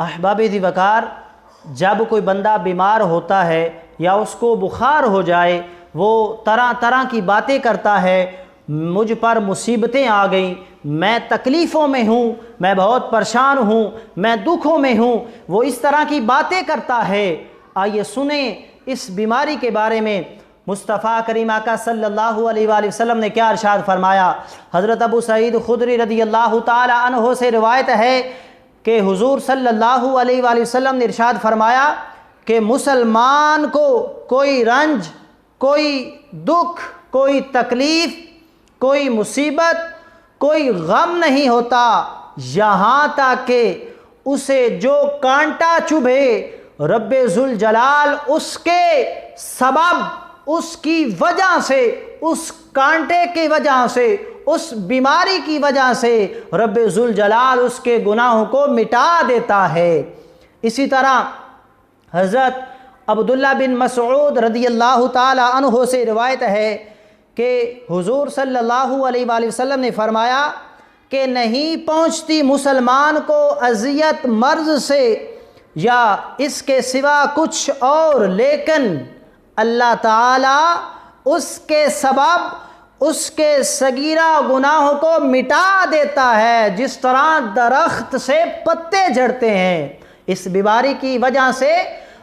احباب ذی وقار، جب کوئی بندہ بیمار ہوتا ہے یا اس کو بخار ہو جائے، وہ طرح طرح کی باتیں کرتا ہے، مجھ پر مصیبتیں آ گئیں، میں تکلیفوں میں ہوں، میں بہت پریشان ہوں، میں دکھوں میں ہوں، وہ اس طرح کی باتیں کرتا ہے۔ آئیے سنیں اس بیماری کے بارے میں مصطفیٰ کریم آقا صلی اللہ علیہ وآلہ وسلم نے کیا ارشاد فرمایا۔ حضرت ابو سعید خدری رضی اللہ تعالی عنہ سے روایت ہے کہ حضور صلی اللہ علیہ وآلہ وسلم نے ارشاد فرمایا کہ مسلمان کو کوئی رنج، کوئی دکھ، کوئی تکلیف، کوئی مصیبت، کوئی غم نہیں ہوتا یہاں تک کہ اسے جو کانٹا چبھے، رب ذوالجلال اس کے سبب، اس کی وجہ سے، اس کانٹے کی وجہ سے، اس بیماری کی وجہ سے رب ذوالجلال اس کے گناہوں کو مٹا دیتا ہے۔ اسی طرح حضرت عبداللہ بن مسعود رضی اللہ تعالی عنہ سے روایت ہے کہ حضور صلی اللہ علیہ وآلہ وسلم نے فرمایا کہ نہیں پہنچتی مسلمان کو اذیت مرض سے یا اس کے سوا کچھ اور، لیکن اللہ تعالیٰ اس کے سبب اس کے صغیرہ گناہوں کو مٹا دیتا ہے، جس طرح درخت سے پتے جھڑتے ہیں۔ اس بیماری کی وجہ سے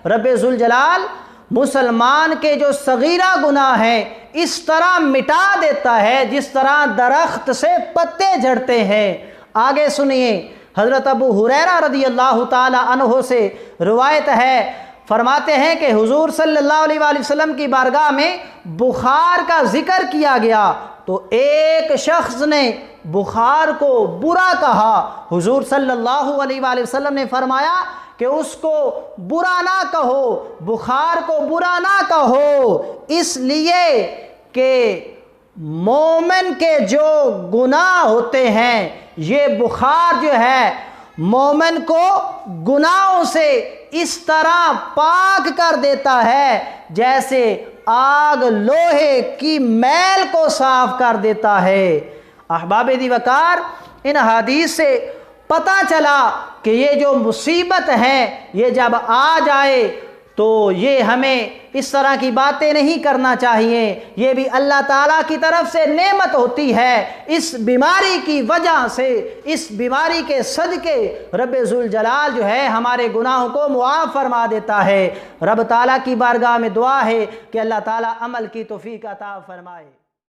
رب ذوالجلال مسلمان کے جو صغیرہ گناہ ہیں اس طرح مٹا دیتا ہے جس طرح درخت سے پتے جھڑتے ہیں۔ آگے سنیے، حضرت ابو ہریرہ رضی اللہ تعالی عنہ سے روایت ہے، فرماتے ہیں کہ حضور صلی اللہ علیہ وآلہ وسلم کی بارگاہ میں بخار کا ذکر کیا گیا تو ایک شخص نے بخار کو برا کہا۔ حضور صلی اللہ علیہ وآلہ وسلم نے فرمایا کہ اس کو برا نہ کہو، بخار کو برا نہ کہو، اس لیے کہ مومن کے جو گناہ ہوتے ہیں، یہ بخار جو ہے مومن کو گناہوں سے اس طرح پاک کر دیتا ہے جیسے آگ لوہے کی میل کو صاف کر دیتا ہے۔ احباب ذی وقار، ان حدیث سے پتہ چلا کہ یہ جو مصیبت ہے یہ جب آ جائے تو یہ ہمیں اس طرح کی باتیں نہیں کرنا چاہیے، یہ بھی اللہ تعالیٰ کی طرف سے نعمت ہوتی ہے۔ اس بیماری کی وجہ سے، اس بیماری کے صدقے رب ذوالجلال جو ہے ہمارے گناہوں کو معاف فرما دیتا ہے۔ رب تعالیٰ کی بارگاہ میں دعا ہے کہ اللہ تعالیٰ عمل کی توفیق عطا فرمائے۔